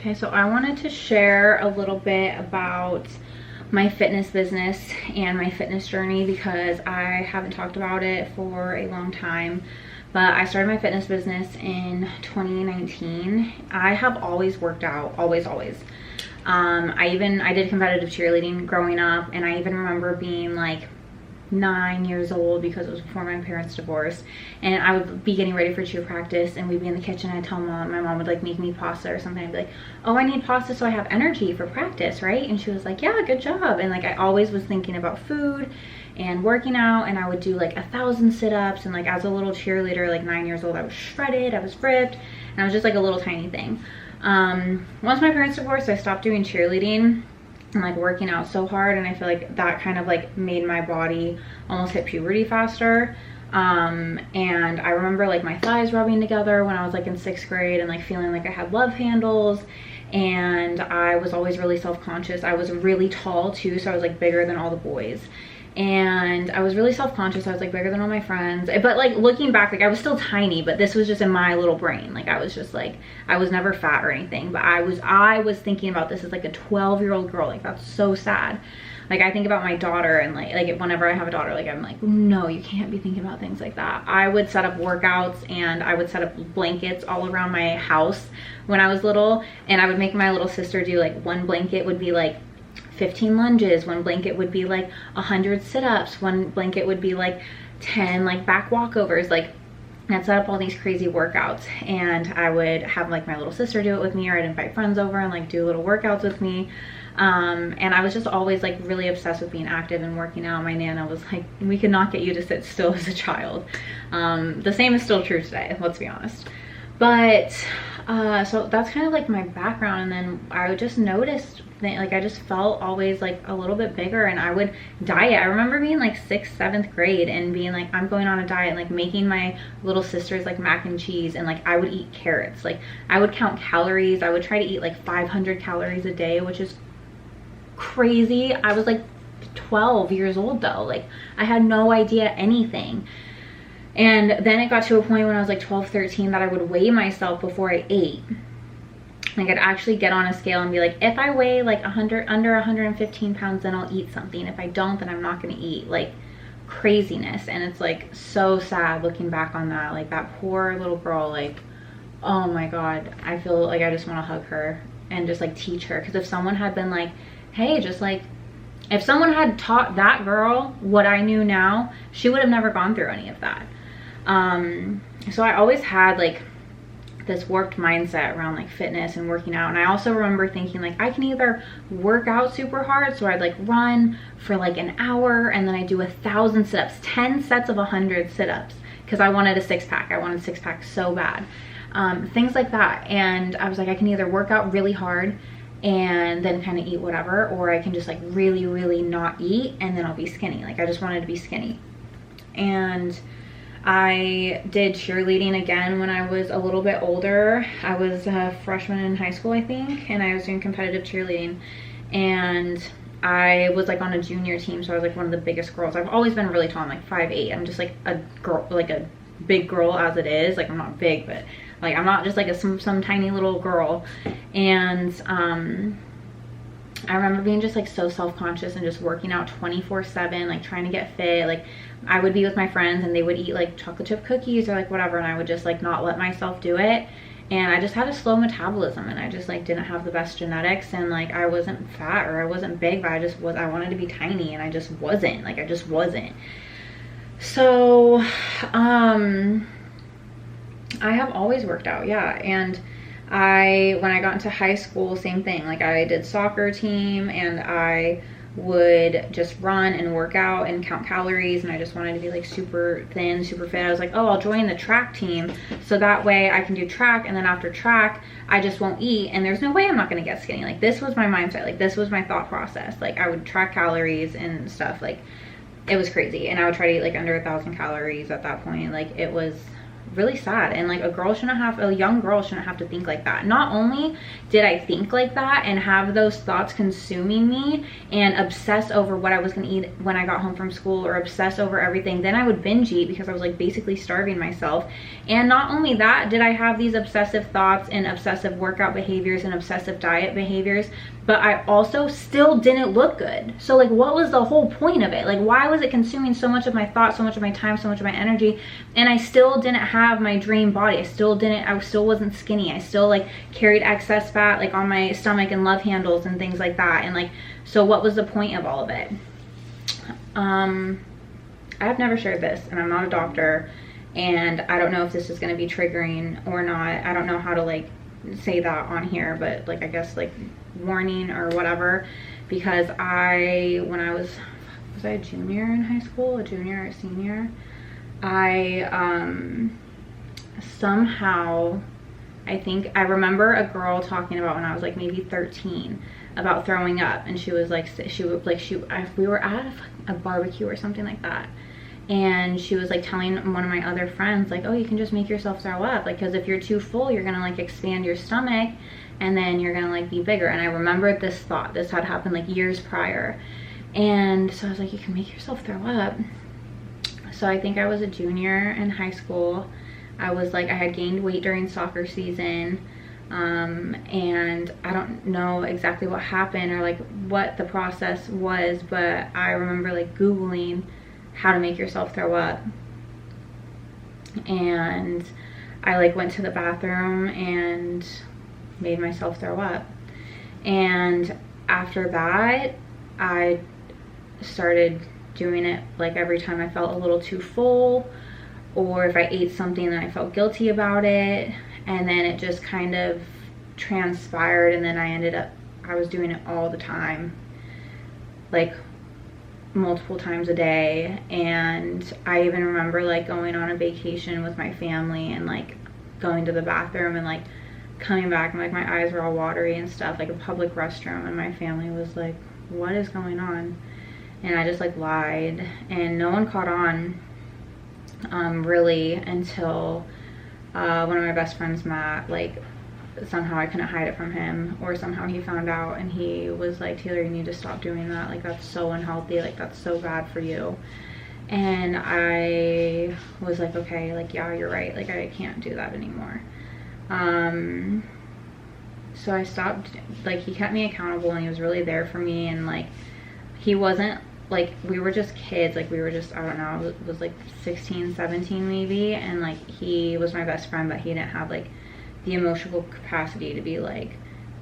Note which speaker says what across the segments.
Speaker 1: Okay, so I wanted to share a little bit about my fitness business and my fitness journey because I haven't talked about it for a long time. But I started my fitness business in 2019. I have always worked out, always. I did competitive cheerleading growing up, and I even remember being like 9 years old because it was before my parents divorced, and I would be getting ready for cheer practice and we'd be in the kitchen and I'd tell mom, my mom would like make me pasta or something. I'd be like, oh, I need pasta so I have energy for practice, right? And she was like, yeah, good job. And like I always was thinking about food and working out, and I would do like 1,000 sit-ups, and like as a little cheerleader, like 9 years old, I was shredded, I was ripped, and I was just like a little tiny thing. Once my parents divorced, I stopped doing cheerleading and like working out so hard, and I feel like that kind of like made my body almost hit puberty faster. And I remember like my thighs rubbing together when I was like in 6th grade and like feeling like I had love handles, and I was always really self-conscious. I was really tall too, so I was like bigger than all the boys, and I was really self-conscious. I was like bigger than all my friends, but like looking back, like I was still tiny, but this was just in my little brain. Like I was just like, I was never fat or anything, but I was thinking about this as like a 12-year-old girl. Like that's so sad. Like I think about my daughter, and like whenever I have a daughter, like I'm like, no, you can't be thinking about things like that. I would set up workouts and I would set up blankets all around my house when I was little, and I would make my little sister do like one blanket would be like 15 lunges, one blanket would be like 100 sit-ups, one blanket would be like 10 like back walkovers. Like I'd set up all these crazy workouts, and I would have like my little sister do it with me, or I'd invite friends over and like do little workouts with me. And I was just always like really obsessed with being active and working out. My nana was like, we could not get you to sit still as a child. The same is still true today, let's be honest. But so that's kind of like my background. And then I just noticed that like I just felt always like a little bit bigger, and I would diet. I remember being like 6th, 7th grade and being like, I'm going on a diet, and like making my little sisters like mac and cheese, and like I would eat carrots. Like I would count calories. I would try to eat like 500 calories a day, which is crazy. I was like 12 years old though. Like I had no idea anything. And then it got to a point when I was like 12, 13 that I would weigh myself before I ate. Like I'd actually get on a scale and be like, if I weigh like under 115 pounds, then I'll eat something. If I don't, then I'm not gonna eat. Like craziness. And it's like so sad looking back on that. Like that poor little girl, like, oh my God, I feel like I just want to hug her and just like teach her. Because if someone had been like, hey, just like, if someone had taught that girl what I knew now, she would have never gone through any of that. So I always had like this warped mindset around like fitness and working out. And I also remember thinking like, I can either work out super hard, so I'd like run for like an hour, and then I do 1,000 sit-ups, 10 sets of 100 sit-ups, because I wanted a 6-pack. I wanted a 6-pack so bad. Things like that. And I was like, I can either work out really hard and then kind of eat whatever, or I can just like really not eat, and then I'll be skinny. Like I just wanted to be skinny. And I did cheerleading again when I was a little bit older. I was a freshman in high school, I think, and I was doing competitive cheerleading, and I was like on a junior team, so I was like one of the biggest girls. I've always been really tall. I'm like 5'8". I'm just like a girl, like a big girl as it is. Like I'm not big, but like I'm not just like some tiny little girl. And I remember being just like so self-conscious and just working out 24/7, like trying to get fit. Like I would be with my friends and they would eat like chocolate chip cookies or like whatever, and I would just like not let myself do it. And I just had a slow metabolism, and I just like didn't have the best genetics, and like I wasn't fat or I wasn't big, but I wanted to be tiny, and I just wasn't. Like I just wasn't. So I have always worked out, yeah. And when I got into high school, same thing. Like I did soccer team, and I would just run and work out and count calories, and I just wanted to be like super thin, super fit. I was like, oh, I'll join the track team, so that way I can do track, and then after track I just won't eat, and there's no way I'm not gonna get skinny. Like this was my mindset, like this was my thought process. Like I would track calories and stuff. Like it was crazy, and I would try to eat like under 1,000 calories at that point. Like it was really sad. And like a young girl shouldn't have to think like that. Not only did I think like that and have those thoughts consuming me and obsess over what I was gonna eat when I got home from school, or obsess over everything, then I would binge eat because I was like basically starving myself. And not only that, did I have these obsessive thoughts and obsessive workout behaviors and obsessive diet behaviors, but I also still didn't look good. So like, what was the whole point of it? Like, why was it consuming so much of my thoughts, so much of my time, so much of my energy, and I still didn't have my dream body? I still wasn't skinny. I still like carried excess fat like on my stomach and love handles and things like that. And like, so what was the point of all of it? I've never shared this, and I'm not a doctor, and I don't know if this is going to be triggering or not. I don't know how to like say that on here, but like, I guess like warning or whatever, because when I was I a junior in high school, a junior or senior, I somehow, I think I remember a girl talking about when I was like maybe 13 about throwing up, and she was like, we were at a barbecue or something like that, and she was like telling one of my other friends like, oh, you can just make yourself throw up, like, because if you're too full, you're gonna like expand your stomach and then you're gonna like be bigger. And I remembered this thought. This had happened like years prior, and so I was like, you can make yourself throw up. So I think I was a junior in high school. I had gained weight during soccer season, and I don't know exactly what happened or like what the process was, but I remember like Googling how to make yourself throw up, and I like went to the bathroom and made myself throw up. And after that, I started doing it like every time I felt a little too full, or if I ate something that I felt guilty about it, and then it just kind of transpired, and then I was doing it all the time, like multiple times a day. And I even remember like going on a vacation with my family and like going to the bathroom and like coming back and like my eyes were all watery and stuff, like a public restroom, and my family was like, what is going on? And I just like lied, and no one caught on really until one of my best friends, Matt, like somehow I couldn't hide it from him, or somehow he found out, and he was like, Taylor, you need to stop doing that, like that's so unhealthy, like that's so bad for you. And I was like, okay, like yeah, you're right, like I can't do that anymore. So I stopped. Like, he kept me accountable, and he was really there for me, and like he wasn't like, we were just kids, like we were just, I don't know, it was like 16, 17 maybe, and like he was my best friend, but he didn't have like the emotional capacity to be like,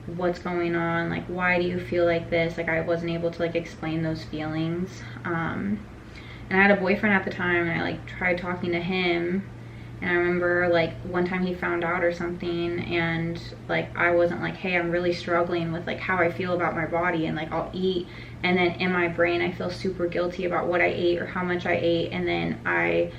Speaker 1: what's going on, like why do you feel like this? Like I wasn't able to like explain those feelings. And I had a boyfriend at the time, and I like tried talking to him, and I remember like one time he found out or something, and like I wasn't like, hey, I'm really struggling with like how I feel about my body, and like I'll eat, and then in my brain I feel super guilty about what I ate or how much I ate, and then I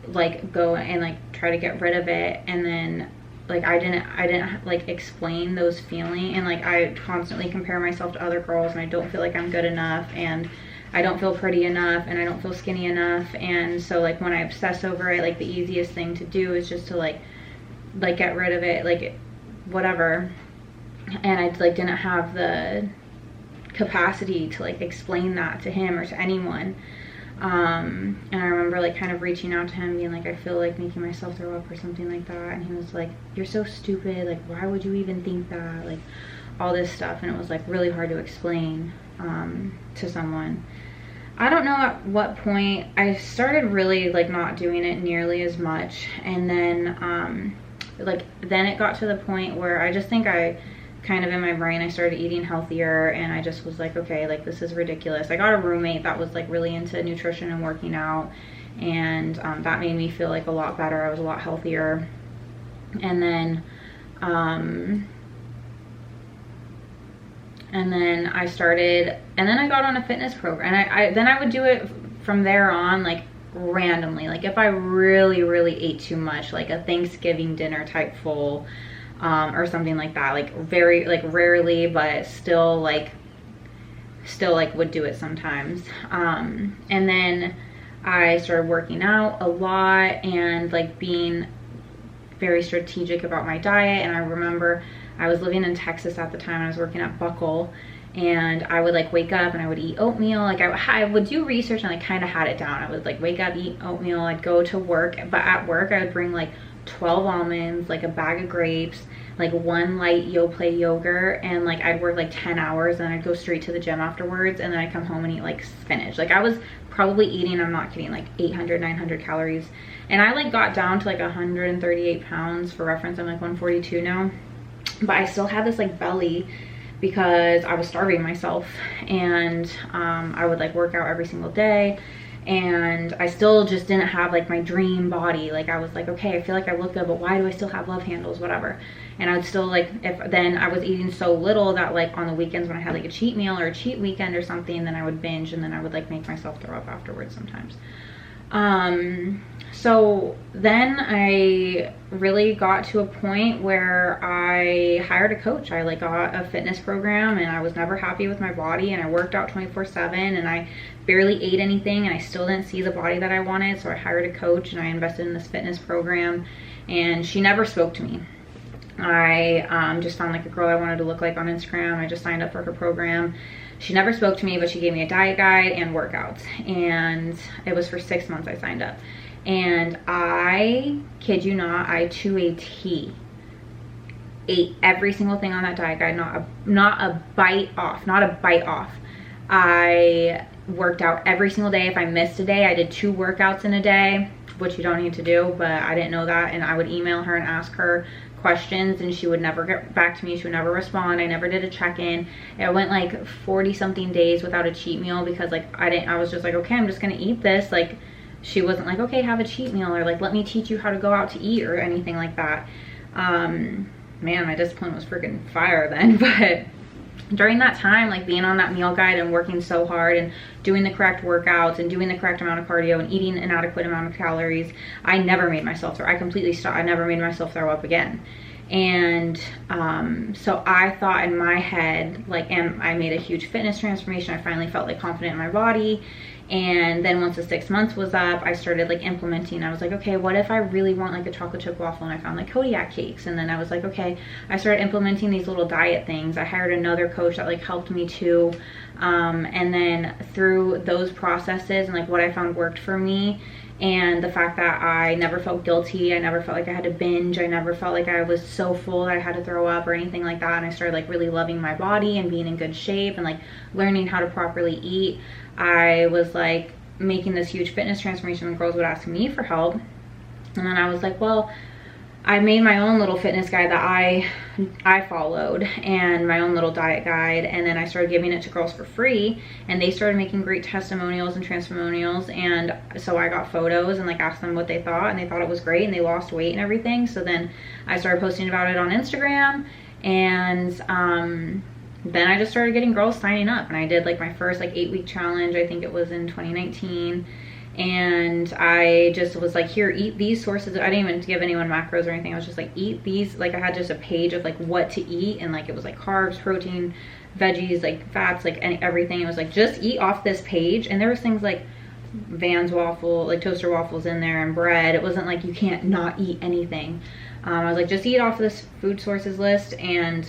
Speaker 1: like go and like try to get rid of it, and then like I didn't like explain those feelings, and like I constantly compare myself to other girls, and I don't feel like I'm good enough, and I don't feel pretty enough, and I don't feel skinny enough. And so like when I obsess over it, like the easiest thing to do is just to like get rid of it, like whatever. And I like didn't have the capacity to like explain that to him or to anyone. And I remember like kind of reaching out to him, being like, I feel like making myself throw up or something like that, and he was like, you're so stupid, like why would you even think that, like all this stuff. And it was like really hard to explain to someone. I don't know at what point I started really like not doing it nearly as much, and then then it got to the point where I just think I kind of in my brain I started eating healthier, and I just was like, okay, like this is ridiculous. I got a roommate that was like really into nutrition and working out, and that made me feel like a lot better. I was a lot healthier. And then I started, and then I got on a fitness program, and then I would do it from there on, like randomly, like if I really ate too much, like a Thanksgiving dinner type full, or something like that, like very like rarely, but still would do it sometimes. And then I started working out a lot, and like being very strategic about my diet. And I remember I was living in Texas at the time. I was working at Buckle, and I would like wake up and I would eat oatmeal. Like I would do research and I kind of had it down. I would like wake up, eat oatmeal, I'd go to work, but at work I would bring like 12 almonds, like a bag of grapes, like 1 light Yoplait yogurt, and like I'd work like 10 hours and I'd go straight to the gym afterwards, and then I'd come home and eat like spinach. Like I was probably eating, I'm not kidding, like 800, 900 calories. And I like got down to like 138 pounds. For reference, I'm like 142 now, but I still had this like belly because I was starving myself. And I would like work out every single day, and I still just didn't have like my dream body. Like I was like, okay, I feel like I look good, but why do I still have love handles, whatever. And I would still like, if then I was eating so little that like on the weekends when I had like a cheat meal or a cheat weekend or something, then I would binge, and then I would like make myself throw up afterwards sometimes. So then I really got to a point where I hired a coach. I like got a fitness program, and I was never happy with my body, and I worked out 24/7, and I barely ate anything, and I still didn't see the body that I wanted. So I hired a coach and I invested in this fitness program, and she never spoke to me. I just found like a girl I wanted to look like on Instagram. I just signed up for her program. She never spoke to me, but she gave me a diet guide and workouts, and it was for 6 months I signed up. And I kid you not, I to a T ate every single thing on that diet guide, not a bite off. I worked out every single day. If I missed a day, I did 2 workouts in a day, which you don't need to do, but I didn't know that. And I would email her and ask her questions, and she would never get back to me. She would never respond. I never did a check-in. It went like 40 something days without a cheat meal, because like I was just like, okay, I'm just gonna eat this. Like she wasn't like, okay, have a cheat meal, or like let me teach you how to go out to eat or anything like that. Man, my discipline was freaking fire then. But during that time, like being on that meal guide and working so hard and doing the correct workouts and doing the correct amount of cardio and eating an adequate amount of calories, I never made myself throw. I completely stopped. I never made myself throw up again. And so I thought in my head, like, and I made a huge fitness transformation. I finally felt like confident in my body. And then once the 6 months was up, I started like implementing. I was like, okay, what if I really want like a chocolate chip waffle? And I found like Kodiak cakes. And then I was like, okay, I started implementing these little diet things. I hired another coach that like helped me too. And then through those processes and like what I found worked for me, and the fact that I never felt guilty, I never felt like I had to binge, I never felt like I was so full that I had to throw up or anything like that. And I started like really loving my body and being in good shape and like learning how to properly eat. I was like making this huge fitness transformation, and girls would ask me for help. And then I was like, well, I made my own little fitness guide that I followed, and my own little diet guide, and then I started giving it to girls for free, and they started making great testimonials and transmonials. And so I got photos and like asked them what they thought, and they thought it was great, and they lost weight and everything. So then I started posting about it on Instagram, and then I just started getting girls signing up, and I did like my first like 8-week challenge. I think it was in 2019. And I just was like, here, eat these sources. I didn't even give anyone macros or anything. I was just like, eat these. Like I had just a page of like what to eat, and like it was like carbs, protein, veggies, like fats, like everything. It was like, just eat off this page. And there was things like Vans waffle, like toaster waffles in there, and bread. It wasn't like you can't not eat anything. I was like, just eat off this food sources list and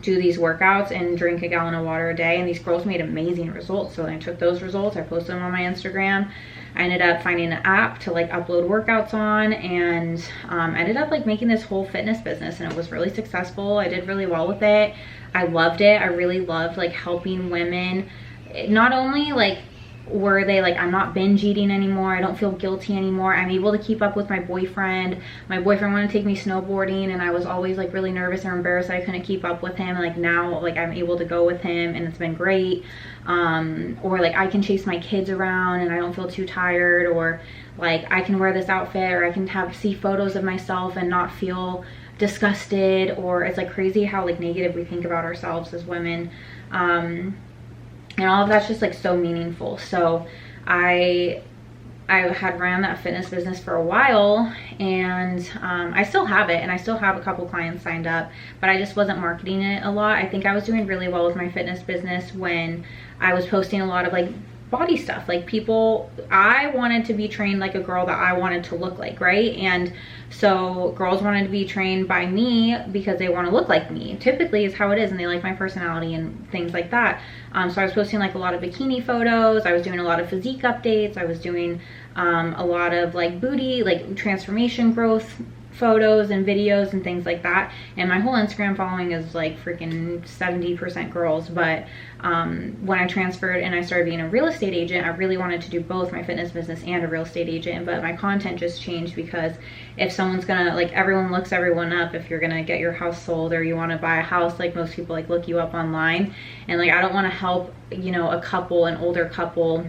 Speaker 1: do these workouts and drink a gallon of water a day. And these girls made amazing results. So I took those results, I posted them on my Instagram. I ended up finding an app to like upload workouts on, and ended up like making this whole fitness business, and it was really successful. I did really well with it. I loved it. I really loved like helping women. Not only like were they like, I'm not binge eating anymore, I don't feel guilty anymore, I'm able to keep up with my boyfriend. My boyfriend wanted to take me snowboarding, and I was always like really nervous or embarrassed that I couldn't keep up with him. And like now like I'm able to go with him, and it's been great. Or like I can chase my kids around and I don't feel too tired, or like I can wear this outfit, or I can see photos of myself and not feel disgusted. Or it's like crazy how like negative we think about ourselves as women. And all of that's just like so meaningful. So I had ran that fitness business for a while, and I still have it, and I still have a couple clients signed up, but I just wasn't marketing it a lot. I think I was doing really well with my fitness business when I was posting a lot of like body stuff. Like I wanted to be trained like a girl that I wanted to look like, right? And so girls wanted to be trained by me because they want to look like me, typically is how it is, and they like my personality and things like that. So I was posting like a lot of bikini photos, I was doing a lot of physique updates, I was doing a lot of like booty, like transformation growth photos and videos and things like that. And my whole Instagram following is like freaking 70% girls. But when I transferred and I started being a real estate agent, I really wanted to do both my fitness business and a real estate agent. But my content just changed because if someone's gonna, like, everyone looks everyone up. If you're gonna get your house sold or you want to buy a house, like most people like look you up online. And like, I don't want to help, you know, a couple, an older couple.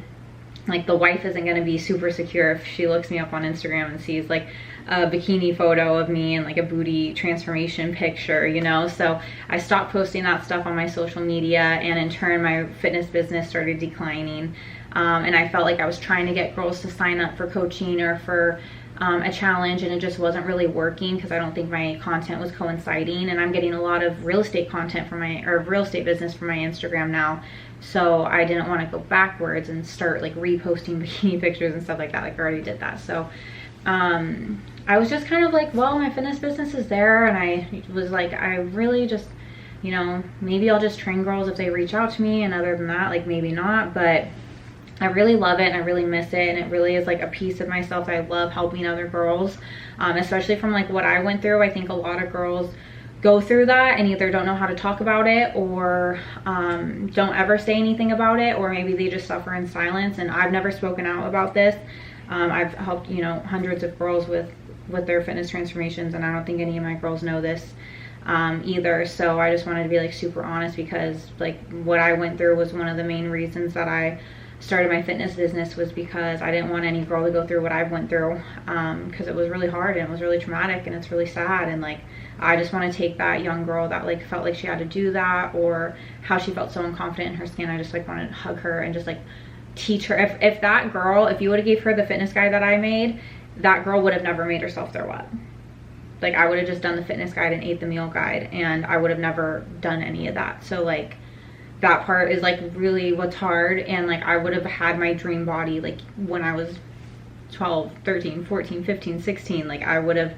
Speaker 1: Like the wife isn't going to be super secure if she looks me up on Instagram and sees like a bikini photo of me and like a booty transformation picture, you know? So I stopped posting that stuff on my social media, and in turn my fitness business started declining. And I felt like I was trying to get girls to sign up for coaching or for a challenge, and it just wasn't really working because I don't think my content was coinciding. And I'm getting a lot of real estate content from real estate business from my Instagram now. So I didn't want to go backwards and start like reposting bikini pictures and stuff like that. Like I already did that. So I was just kind of like, well, my fitness business is there, and I was like, I really just, you know, maybe I'll just train girls if they reach out to me, and other than that, like maybe not. But I really love it and I really miss it, and it really is like a piece of myself. I love helping other girls, especially from like what I went through. I think a lot of girls go through that and either don't know how to talk about it, or don't ever say anything about it, or maybe they just suffer in silence. And I've never spoken out about this. I've helped, you know, hundreds of girls with their fitness transformations, and I don't think any of my girls know this either. So I just wanted to be like super honest, because like what I went through was one of the main reasons that I started my fitness business, was because I didn't want any girl to go through what I went through, because it was really hard and it was really traumatic and it's really sad. And like, I just want to take that young girl that like felt like she had to do that, or how she felt so unconfident in her skin. I just like wanted to hug her and just like teach her. If that girl, if you would have gave her the fitness guide that I made, that girl would have never made herself throw up. Like I would have just done the fitness guide and ate the meal guide, and I would have never done any of that. So like, that part is like really what's hard. And like, I would have had my dream body like when I was 12, 13, 14, 15, 16. Like I would have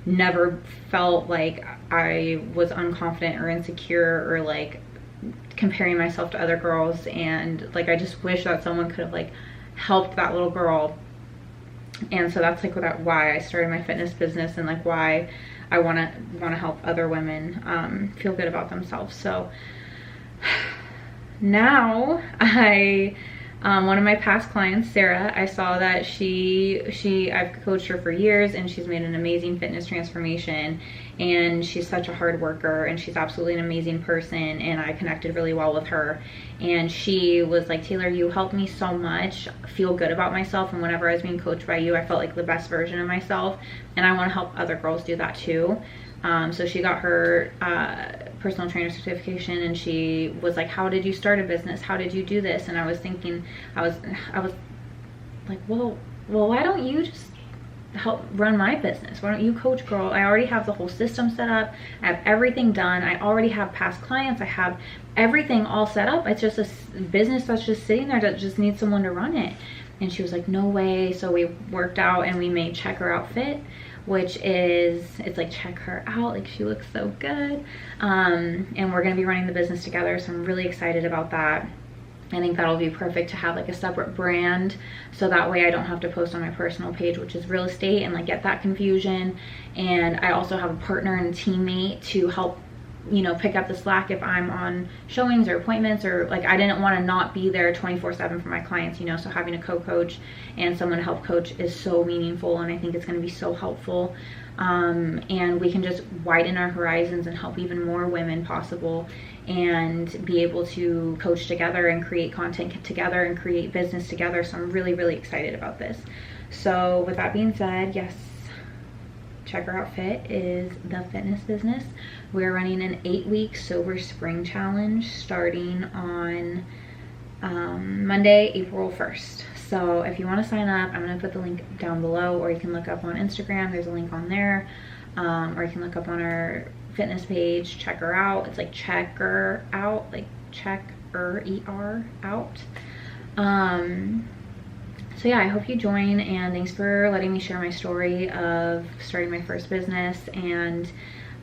Speaker 1: never felt like I was unconfident or insecure or like comparing myself to other girls. And like, I just wish that someone could have like helped that little girl. And so that's like why I started my fitness business, and like why I want to help other women feel good about themselves. So now one of my past clients, Sarah, I saw that I've coached her for years, and she's made an amazing fitness transformation, and she's such a hard worker, and she's absolutely an amazing person, and I connected really well with her. And she was like, Taylor, you helped me so much feel good about myself, and whenever I was being coached by you, I felt like the best version of myself, and I want to help other girls do that too. So she got her personal trainer certification, and she was like, how did you start a business? How did you do this? And I was thinking, I was like, well, why don't you just help run my business? Why don't you coach girl? I already have the whole system set up. I have everything done. I already have past clients. I have everything all set up. It's just a business that's just sitting there that just needs someone to run it. And she was like, no way. So we worked out and we made Check Her Out Fit, which is, it's like check her out, like she looks so good. And we're gonna be running the business together, so I'm really excited about that. I think that'll be perfect to have like a separate brand, so that way I don't have to post on my personal page, which is real estate, and like get that confusion. And I also have a partner and a teammate to help, you know, pick up the slack if I'm on showings or appointments, or like I didn't want to not be there 24/7 for my clients, you know. So having a co-coach and someone to help coach is so meaningful, and I think it's going to be so helpful. And we can just widen our horizons and help even more women possible, and be able to coach together and create content together and create business together. So I'm really, really excited about this. So with that being said, yes, Check Her Out Fit is the fitness business. We're running an 8-week sober spring challenge starting on Monday, April 1st. So if you want to sign up, I'm going to put the link down below, or you can look up on Instagram. There's a link on there. Or you can look up on our fitness page, Check Her Out. It's like Check Her Out, like check her, E-R, out. So yeah, I hope you join, and thanks for letting me share my story of starting my first business and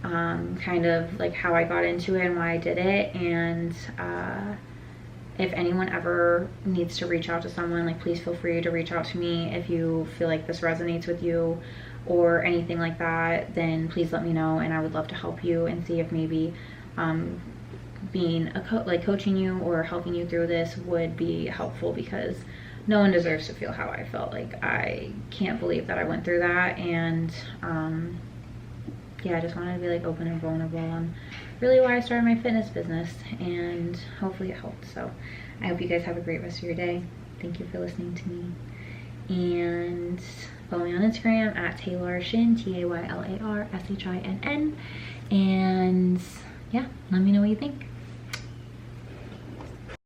Speaker 1: kind of like how I got into it and why I did it. And if anyone ever needs to reach out to someone, like please feel free to reach out to me. If you feel like this resonates with you or anything like that, then please let me know, and I would love to help you and see if maybe being a coaching you or helping you through this would be helpful, because no one deserves to feel how I felt. Like, I can't believe that I went through that. And yeah, I just wanted to be like open and vulnerable on really why I started my fitness business, and hopefully it helped. So I hope you guys have a great rest of your day. Thank you for listening to me, and follow me on Instagram at Taylarshin, TaylarShinn, and yeah, let me know what you think.